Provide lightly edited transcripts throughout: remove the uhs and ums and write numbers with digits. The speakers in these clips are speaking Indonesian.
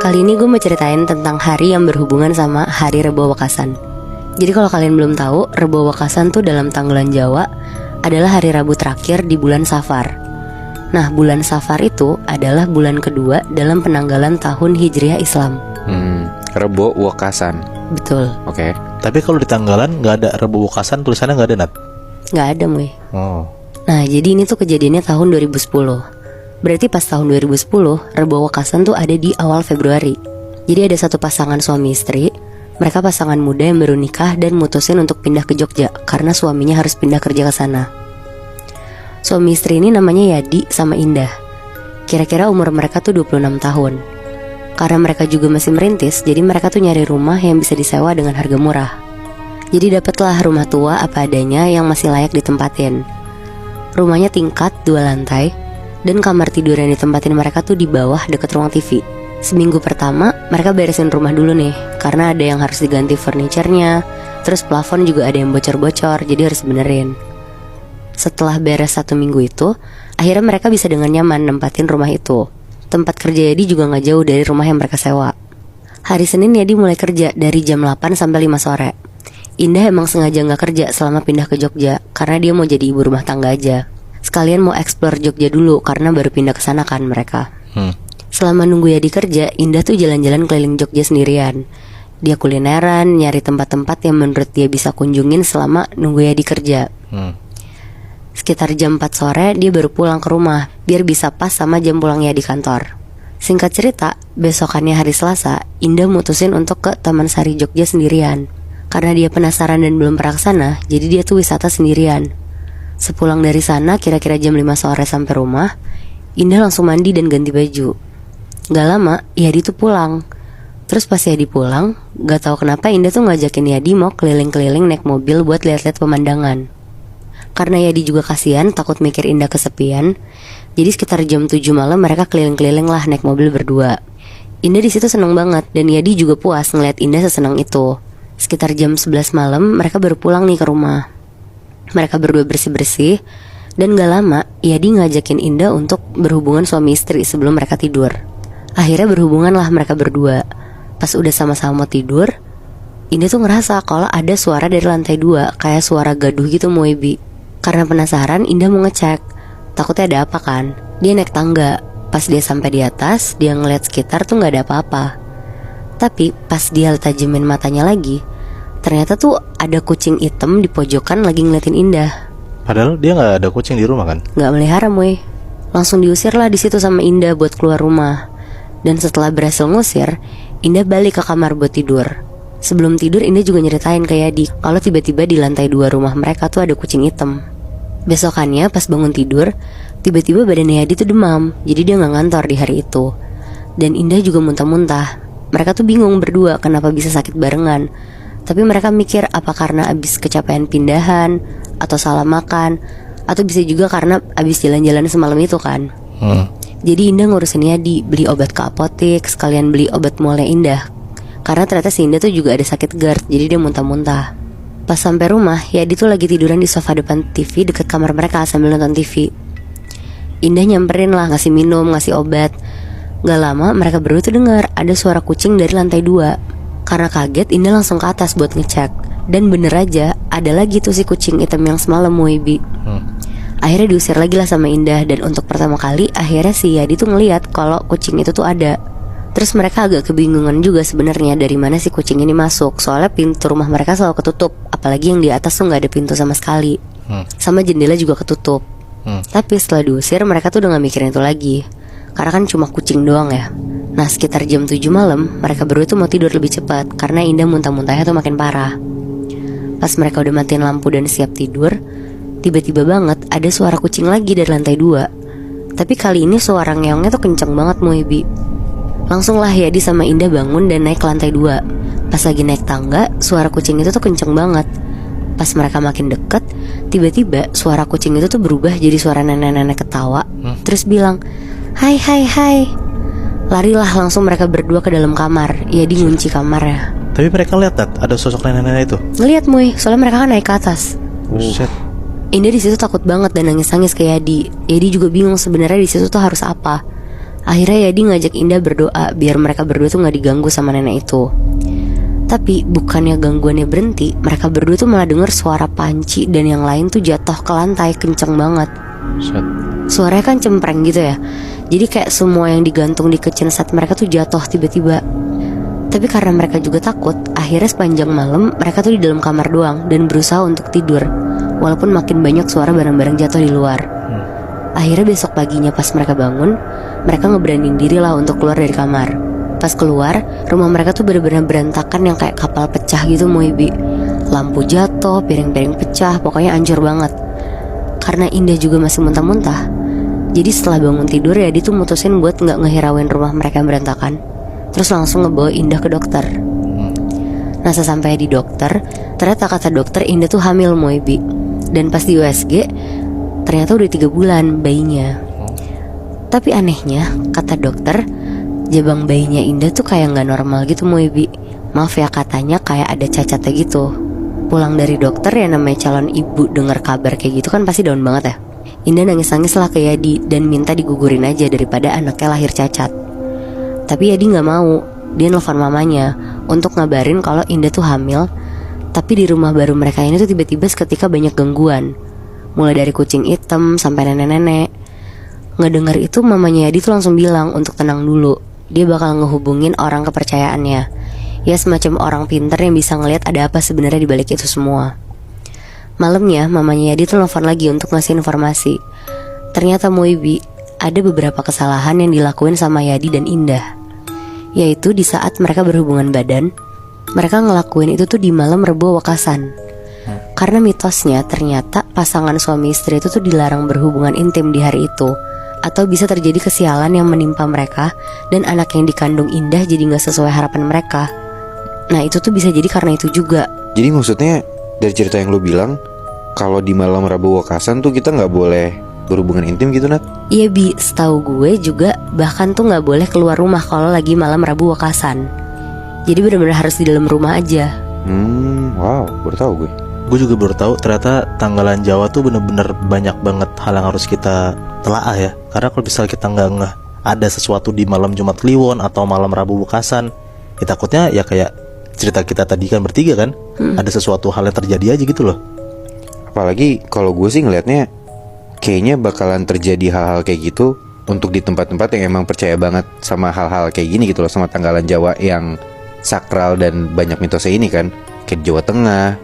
Kali ini gue mau ceritain tentang hari yang berhubungan sama hari Rebo Wekasan. Jadi kalau kalian belum tahu, Rebo Wekasan tuh dalam tanggalan Jawa adalah hari Rabu terakhir di bulan Safar. Nah, bulan Safar itu adalah bulan kedua dalam penanggalan tahun Hijriah Islam. Rebo Wekasan. Betul. Oke. Tapi kalau di tanggalan nggak ada Rebo Wekasan, tulisannya nggak ada, Nat? Nggak ada, Muy. Oh. Nah, jadi ini tuh kejadiannya tahun 2010. Berarti pas tahun 2010, Rebo Wekasan tuh ada di awal Februari. Jadi ada satu pasangan suami istri. Mereka pasangan muda yang baru nikah dan mutusin untuk pindah ke Jogja karena suaminya harus pindah kerja ke sana. Suami istri ini namanya Yadi sama Indah. Kira-kira umur mereka tuh 26 tahun. Karena mereka juga masih merintis, jadi mereka tuh nyari rumah yang bisa disewa dengan harga murah. Jadi dapatlah rumah tua apa adanya yang masih layak ditempatin. Rumahnya tingkat 2 lantai, dan kamar tidur yang ditempatin mereka tuh di bawah deket ruang TV. Seminggu pertama mereka beresin rumah dulu nih, karena ada yang harus diganti furniturnya. Terus plafon juga ada yang bocor-bocor, jadi harus benerin. Setelah beres 1 minggu itu, akhirnya mereka bisa dengan nyaman nempatin rumah itu. Tempat kerja Yadi juga gak jauh dari rumah yang mereka sewa. Hari Senin Yadi mulai kerja dari jam 8 sampai 5 sore. Indah emang sengaja gak kerja selama pindah ke Jogja, karena dia mau jadi ibu rumah tangga aja. Sekalian mau explore Jogja dulu karena baru pindah ke sana kan mereka. Selama nunggu Yadi kerja, Indah tuh jalan-jalan keliling Jogja sendirian. Dia kulineran, nyari tempat-tempat yang menurut dia bisa kunjungin selama nunggu Yadi kerja. Sekitar jam 4 sore dia baru pulang ke rumah biar bisa pas sama jam pulang Yadi kantor. Singkat cerita, besokannya hari Selasa, Indah mutusin untuk ke Taman Sari Jogja sendirian. Karena dia penasaran dan belum pernah kesana, jadi dia tuh wisata sendirian. Sepulang dari sana kira-kira jam 5 sore sampai rumah, Indah langsung mandi dan ganti baju. Gak lama Yadi tuh pulang. Terus pas Yadi pulang, gak tahu kenapa Indah tuh ngajakin Yadi mau keliling-keliling naik mobil buat lihat-lihat pemandangan. Karena Yadi juga kasihan takut mikir Indah kesepian, jadi sekitar jam 7 malam mereka keliling-keliling lah naik mobil berdua. Indah di situ seneng banget dan Yadi juga puas ngeliat Indah sesenang itu. Sekitar jam 11 malam mereka baru pulang nih ke rumah. Mereka berdua bersih-bersih, dan gak lama Yadi ngajakin Indah untuk berhubungan suami istri sebelum mereka tidur. Akhirnya berhubungan lah mereka berdua. Pas udah sama-sama mau tidur, Indah tuh ngerasa kalau ada suara dari lantai 2, kayak suara gaduh gitu Moebi. Karena penasaran, Indah mau ngecek, takutnya ada apa kan. Dia naik tangga. Pas dia sampai di atas, dia ngeliat sekitar tuh gak ada apa-apa. Tapi pas dia tajemin matanya lagi, ternyata tuh ada kucing hitam di pojokan lagi ngeliatin Indah. Padahal dia nggak ada kucing di rumah kan? Nggak melihara, Moy. Langsung diusir lah di situ sama Indah buat keluar rumah. Dan setelah berhasil ngusir, Indah balik ke kamar buat tidur. Sebelum tidur Indah juga nyeritain ke Yadi kalau tiba-tiba di lantai 2 rumah mereka tuh ada kucing hitam. Besokannya pas bangun tidur, tiba-tiba badan Yadi tuh demam. Jadi dia nggak ngantor di hari itu. Dan Indah juga muntah-muntah. Mereka tuh bingung berdua kenapa bisa sakit barengan. Tapi mereka mikir apa karena abis kecapean pindahan, atau salah makan, atau bisa juga karena abis jalan-jalan semalam itu kan. Jadi Indah ngurusin Yadi, beli obat ke apotek, sekalian beli obat mualnya Indah. Karena ternyata si Indah tuh juga ada sakit GERD, jadi dia muntah-muntah. Pas sampai rumah, Yadi tuh lagi tiduran di sofa depan TV deket kamar mereka sambil nonton TV. Indah nyamperin lah, ngasih minum, ngasih obat. Gak lama mereka berdua tuh dengar ada suara kucing dari lantai 2. Karena kaget, Indah langsung ke atas buat ngecek. Dan bener aja, ada lagi tuh si kucing hitam yang semalam Moebi. Akhirnya diusir lagi lah sama Indah. Dan untuk pertama kali, akhirnya si Yadi tuh ngeliat kalau kucing itu tuh ada. Terus mereka agak kebingungan juga sebenarnya dari mana si kucing ini masuk. Soalnya pintu rumah mereka selalu ketutup. Apalagi yang di atas tuh gak ada pintu sama sekali. Sama jendela juga ketutup. Tapi setelah diusir, mereka tuh udah gak mikirin itu lagi. Karena kan cuma kucing doang ya. Nah sekitar jam 7 malam mereka berdua tuh mau tidur lebih cepat karena Indah muntah-muntahnya tuh makin parah. Pas mereka udah matiin lampu dan siap tidur, tiba-tiba banget ada suara kucing lagi dari lantai 2. Tapi kali ini suara ngeongnya tuh kenceng banget Moebi. Langsung lah Yadi sama Indah bangun dan naik ke lantai 2. Pas lagi naik tangga, suara kucing itu tuh kenceng banget. Pas mereka makin deket, tiba-tiba suara kucing itu tuh berubah jadi suara nenek-nenek ketawa. Terus bilang, "Hai hai hai." Larilah langsung mereka berdua ke dalam kamar. Yadi ngunci kamarnya. Tapi mereka lihat ada sosok nenek-nenek itu. Ngeliat Moy, soalnya mereka kan naik ke atas. Buset. Indah di situ takut banget dan nangis-nangis ke Yadi. Yadi juga bingung sebenarnya di situ tuh harus apa. Akhirnya Yadi ngajak Indah berdoa biar mereka berdua tuh gak diganggu sama nenek itu. Tapi bukannya gangguannya berhenti, mereka berdua tuh malah denger suara panci dan yang lain tuh jatuh ke lantai kenceng banget. Set. Suaranya kan cempreng gitu ya. Jadi kayak semua yang digantung di kitchen set mereka tuh jatuh tiba-tiba. Tapi karena mereka juga takut, akhirnya sepanjang malam mereka tuh di dalam kamar doang dan berusaha untuk tidur, walaupun makin banyak suara barang-barang jatuh di luar. Akhirnya besok paginya pas mereka bangun, mereka ngeberanin diri lah untuk keluar dari kamar. Pas keluar, rumah mereka tuh bener-bener berantakan yang kayak kapal pecah gitu Moibi. Lampu jatuh, piring-piring pecah, pokoknya hancur banget. Karena Indah juga masih muntah-muntah, jadi setelah bangun tidur ya dia tuh mutusin buat gak ngehirauin rumah mereka yang berantakan. Terus langsung ngebawa Indah ke dokter. Nah sesampai di dokter, ternyata kata dokter Indah tuh hamil Moibi. Dan pas di USG, ternyata udah 3 bulan bayinya. Tapi anehnya, kata dokter, jabang bayinya Indah tuh kayak gak normal gitu Moibi. Maaf ya katanya kayak ada cacatnya gitu. Pulang dari dokter ya namanya calon ibu denger kabar kayak gitu kan pasti down banget ya. Indah nangis-nangis lah ke Yadi dan minta digugurin aja daripada anaknya lahir cacat. Tapi Yadi gak mau. Dia nelfon mamanya untuk ngabarin kalau Indah tuh hamil. Tapi di rumah baru mereka ini tuh tiba-tiba seketika banyak gangguan, mulai dari kucing hitam sampai nenek-nenek. Ngedengar itu mamanya Yadi tuh langsung bilang untuk tenang dulu. Dia bakal ngehubungin orang kepercayaannya, ya semacam orang pinter yang bisa ngelihat ada apa sebenarnya di balik itu semua. Malamnya mamanya Yadi tuh nelfon lagi untuk ngasih informasi. Ternyata Moibi, ada beberapa kesalahan yang dilakuin sama Yadi dan Indah. Yaitu di saat mereka berhubungan badan, mereka ngelakuin itu tuh di malam Rebo Wekasan. Karena mitosnya ternyata pasangan suami istri itu tuh dilarang berhubungan intim di hari itu, atau bisa terjadi kesialan yang menimpa mereka dan anak yang dikandung Indah jadi gak sesuai harapan mereka. Nah itu tuh bisa jadi karena itu juga. Jadi maksudnya dari cerita yang lu bilang, kalau di malam Rabu Wekasan tuh kita gak boleh berhubungan intim gitu Nat? Iya Bi, setahu gue juga bahkan tuh gak boleh keluar rumah kalau lagi malam Rabu Wekasan. Jadi benar-benar harus di dalam rumah aja. Wow, baru tahu gue. Gue juga baru tahu ternyata tanggalan Jawa tuh bener-bener banyak banget hal yang harus kita telaah ya. Karena kalau misalnya kita nggak ngeh ada sesuatu di malam Jumat Kliwon atau malam Rabu Wekasan, ya takutnya ya kayak cerita kita tadi kan bertiga kan, ada sesuatu hal yang terjadi aja gitu loh. Apalagi kalau gue sih ngelihatnya kayaknya bakalan terjadi hal-hal kayak gitu untuk di tempat-tempat yang emang percaya banget sama hal-hal kayak gini gitu loh, sama tanggalan Jawa yang sakral dan banyak mitosnya ini kan, kayak di Jawa Tengah,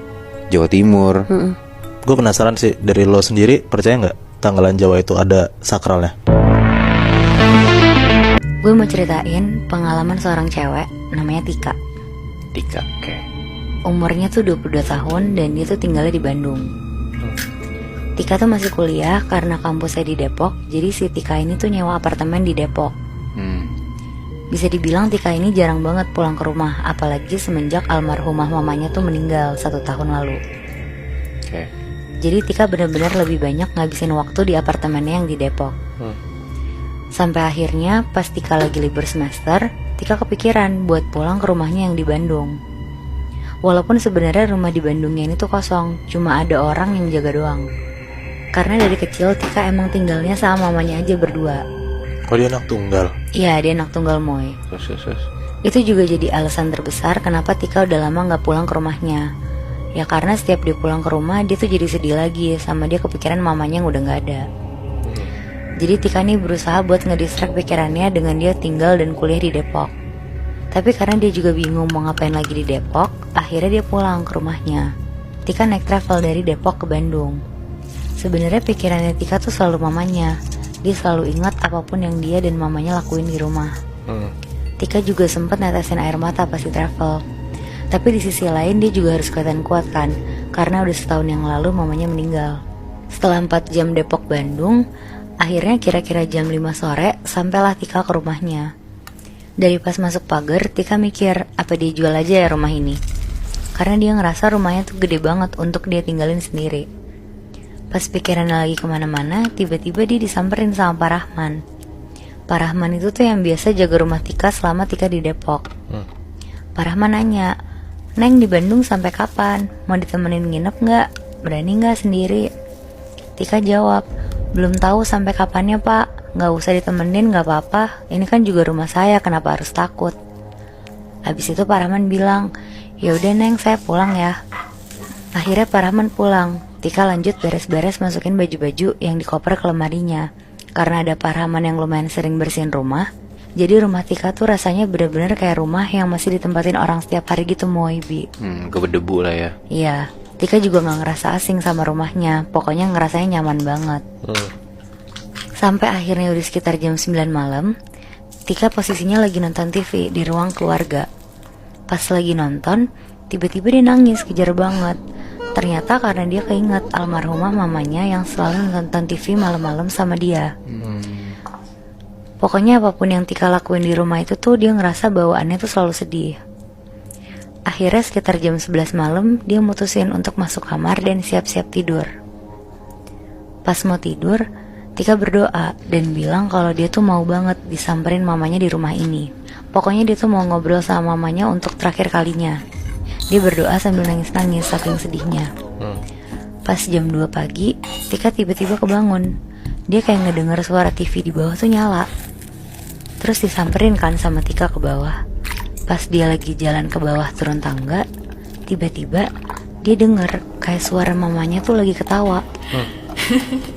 Jawa Timur. Gue penasaran sih, dari lo sendiri percaya nggak tanggalan Jawa itu ada sakralnya? Gue mau ceritain pengalaman seorang cewek namanya Tika. Tika, oke. Umurnya tuh 22 tahun dan dia tuh tinggalnya di Bandung. Tika tuh masih kuliah karena kampusnya di Depok. Jadi si Tika ini tuh nyewa apartemen di Depok. Bisa dibilang Tika ini jarang banget pulang ke rumah, apalagi semenjak almarhumah mamanya tuh meninggal 1 tahun lalu. Jadi Tika benar-benar lebih banyak ngabisin waktu di apartemennya yang di Depok. Sampai akhirnya pas Tika lagi libur semester, Tika kepikiran buat pulang ke rumahnya yang di Bandung. Walaupun sebenarnya rumah di Bandungnya ini tuh kosong, cuma ada orang yang jaga doang. Karena dari kecil Tika emang tinggalnya sama mamanya aja berdua. Oh dia anak tunggal? Iya dia anak tunggal Moy. Terus. Itu juga jadi alasan terbesar kenapa Tika udah lama gak pulang ke rumahnya. Ya karena setiap dia pulang ke rumah dia tuh jadi sedih lagi, sama dia kepikiran mamanya yang udah gak ada. Jadi Tika nih berusaha buat ngedistract pikirannya dengan dia tinggal dan kuliah di Depok. Tapi karena dia juga bingung mau ngapain lagi di Depok, akhirnya dia pulang ke rumahnya. Tika naik travel dari Depok ke Bandung. Sebenarnya pikirannya Tika tuh selalu mamanya. Dia selalu ingat apapun yang dia dan mamanya lakuin di rumah. Tika juga sempat netesin air mata pas di travel. Tapi di sisi lain dia juga harus kelihatan kuat kan, karena udah setahun yang lalu mamanya meninggal. Setelah 4 jam Depok Bandung, akhirnya kira-kira jam 5 sore sampailah Tika ke rumahnya. Dari pas masuk pagar, Tika mikir apa dia jual aja ya rumah ini. Karena dia ngerasa rumahnya tuh gede banget untuk dia tinggalin sendiri. Pas pikirannya lagi kemana-mana, tiba-tiba dia disamperin sama Pak Rahman. Pak Rahman itu tuh yang biasa jaga rumah Tika selama Tika di Depok. Pak Rahman nanya, "Neng di Bandung sampai kapan? Mau ditemenin nginep gak? Berani gak sendiri?" Tika jawab, "Belum tahu sampai kapannya Pak. Gak usah ditemenin, gak apa-apa. Ini kan juga rumah saya, kenapa harus takut? Habis itu Pak Rahman bilang, ya udah Neng, saya pulang ya. Akhirnya Pak Rahman pulang. Tika lanjut beres-beres masukin baju-baju yang dikoper ke lemarinya. Karena ada Pak Rahman yang lumayan sering bersihin rumah, jadi rumah Tika tuh rasanya bener-bener kayak rumah yang masih ditempatin orang setiap hari gitu Moy, Bi. Keberdebu lah ya. Iya, Tika juga gak ngerasa asing sama rumahnya. Pokoknya ngerasanya nyaman banget. Sampai akhirnya udah sekitar jam 9 malam, Tika posisinya lagi nonton TV di ruang keluarga. Pas lagi nonton, tiba-tiba dia nangis kejar banget. Ternyata karena dia keinget almarhumah mamanya yang selalu nonton TV malam-malam sama dia. Pokoknya apapun yang Tika lakuin di rumah itu tuh dia ngerasa bawaannya tuh selalu sedih. Akhirnya sekitar jam 11 malam dia mutusin untuk masuk kamar dan siap-siap tidur. Pas mau tidur, Tika berdoa dan bilang kalau dia tuh mau banget disamperin mamanya di rumah ini. Pokoknya dia tuh mau ngobrol sama mamanya untuk terakhir kalinya. Dia berdoa sambil nangis-nangis saking sedihnya. Pas jam 2 pagi, Tika tiba-tiba kebangun. Dia kayak ngedenger suara TV di bawah tuh nyala. Terus disamperin kan sama Tika ke bawah. Pas dia lagi jalan ke bawah turun tangga, tiba-tiba dia denger kayak suara mamanya tuh lagi ketawa.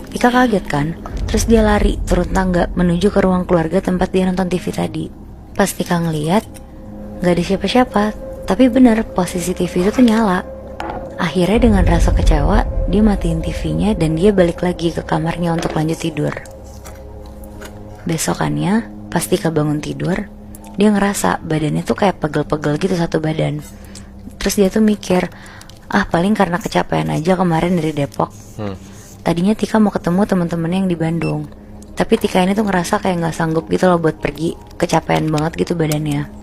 Tika kaget kan. Terus dia lari turun tangga menuju ke ruang keluarga tempat dia nonton TV tadi. Pas Tika ngeliat, gak ada siapa-siapa. Tapi bener, posisi TV itu tuh nyala. Akhirnya dengan rasa kecewa, dia matiin TV-nya dan dia balik lagi ke kamarnya untuk lanjut tidur. Besokannya, pas Tika bangun tidur, dia ngerasa badannya tuh kayak pegel-pegel gitu satu badan. Terus dia tuh mikir, paling karena kecapean aja kemarin dari Depok. Tadinya Tika mau ketemu teman-temannya yang di Bandung. Tapi Tika ini tuh ngerasa kayak gak sanggup gitu loh buat pergi, kecapean banget gitu badannya.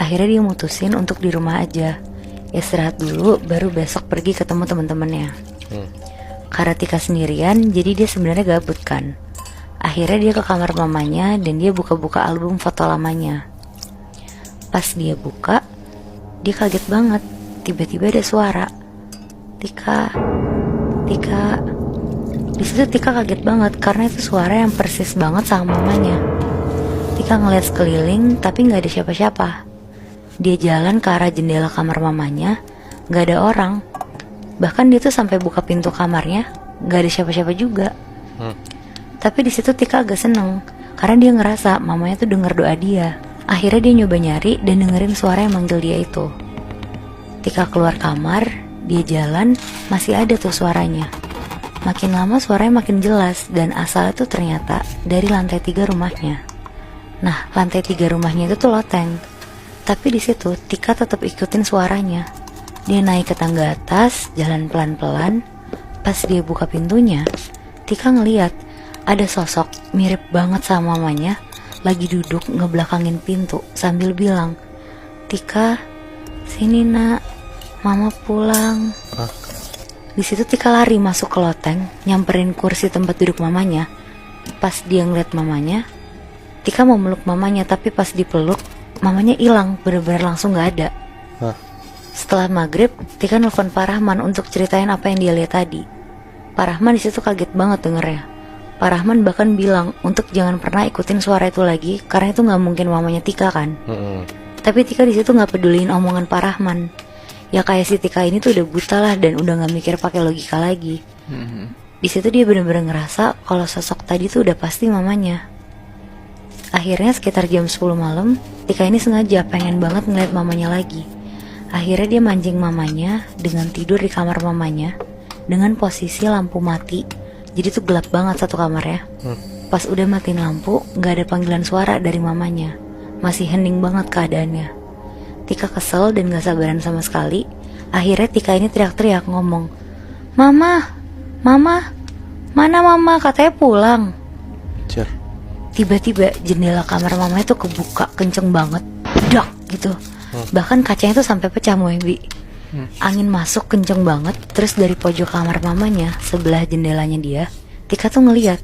Akhirnya dia mutusin untuk di rumah aja, istirahat dulu baru besok pergi ketemu teman-temannya. Karena Tika sendirian, jadi dia sebenarnya gabut kan. Akhirnya dia ke kamar mamanya dan dia buka-buka album foto lamanya. Pas dia buka, dia kaget banget. Tiba-tiba ada suara, Tika, Tika. Di situ Tika kaget banget karena itu suara yang persis banget sama mamanya. Tika ngeliat sekeliling tapi nggak ada siapa-siapa. Dia jalan ke arah jendela kamar mamanya, gak ada orang. Bahkan dia tuh sampai buka pintu kamarnya, gak ada siapa-siapa juga. Tapi di situ Tika agak seneng, karena dia ngerasa mamanya tuh denger doa dia. Akhirnya dia nyoba nyari dan dengerin suara yang manggil dia itu. Tika keluar kamar, dia jalan, masih ada tuh suaranya. Makin lama suaranya makin jelas dan asalnya tuh ternyata dari lantai 3 rumahnya. Nah, lantai 3 rumahnya itu tuh loteng. Tapi di situ Tika tetap ikutin suaranya. Dia naik ke tangga atas, jalan pelan-pelan. Pas dia buka pintunya, Tika ngeliat ada sosok mirip banget sama mamanya lagi duduk ngebelakangin pintu sambil bilang, Tika, sini nak, mama pulang. Di situ Tika lari masuk ke loteng, nyamperin kursi tempat duduk mamanya. Pas dia ngeliat mamanya, Tika mau meluk mamanya, tapi pas dipeluk mamanya hilang, bener-bener langsung gak ada. Setelah maghrib, Tika nelfon Pak Rahman untuk ceritain apa yang dia lihat tadi. Pak Rahman di situ kaget banget dengernya. Pak Rahman bahkan bilang untuk jangan pernah ikutin suara itu lagi, karena itu nggak mungkin mamanya Tika kan. Tapi Tika di situ nggak peduliin omongan Pak Rahman. Ya kayak si Tika ini tuh udah buta lah dan udah nggak mikir pakai logika lagi. Di situ dia bener-bener ngerasa kalau sosok tadi tuh udah pasti mamanya. Akhirnya sekitar jam 10 malam, Tika ini sengaja pengen banget ngeliat mamanya lagi. Akhirnya dia mancing mamanya dengan tidur di kamar mamanya dengan posisi lampu mati. Jadi tuh gelap banget satu kamarnya. Pas udah matiin lampu, gak ada panggilan suara dari mamanya. Masih hening banget keadaannya. Tika kesel dan gak sabaran sama sekali. Akhirnya Tika ini teriak-teriak ngomong, Mama, Mama, mana mama, katanya pulang. Tiba-tiba jendela kamar mama itu kebuka kenceng banget, dak gitu. Bahkan kacanya tuh sampai pecah Moebi. Angin masuk kenceng banget. Terus dari pojok kamar mamanya, sebelah jendelanya dia, Tika tuh ngeliat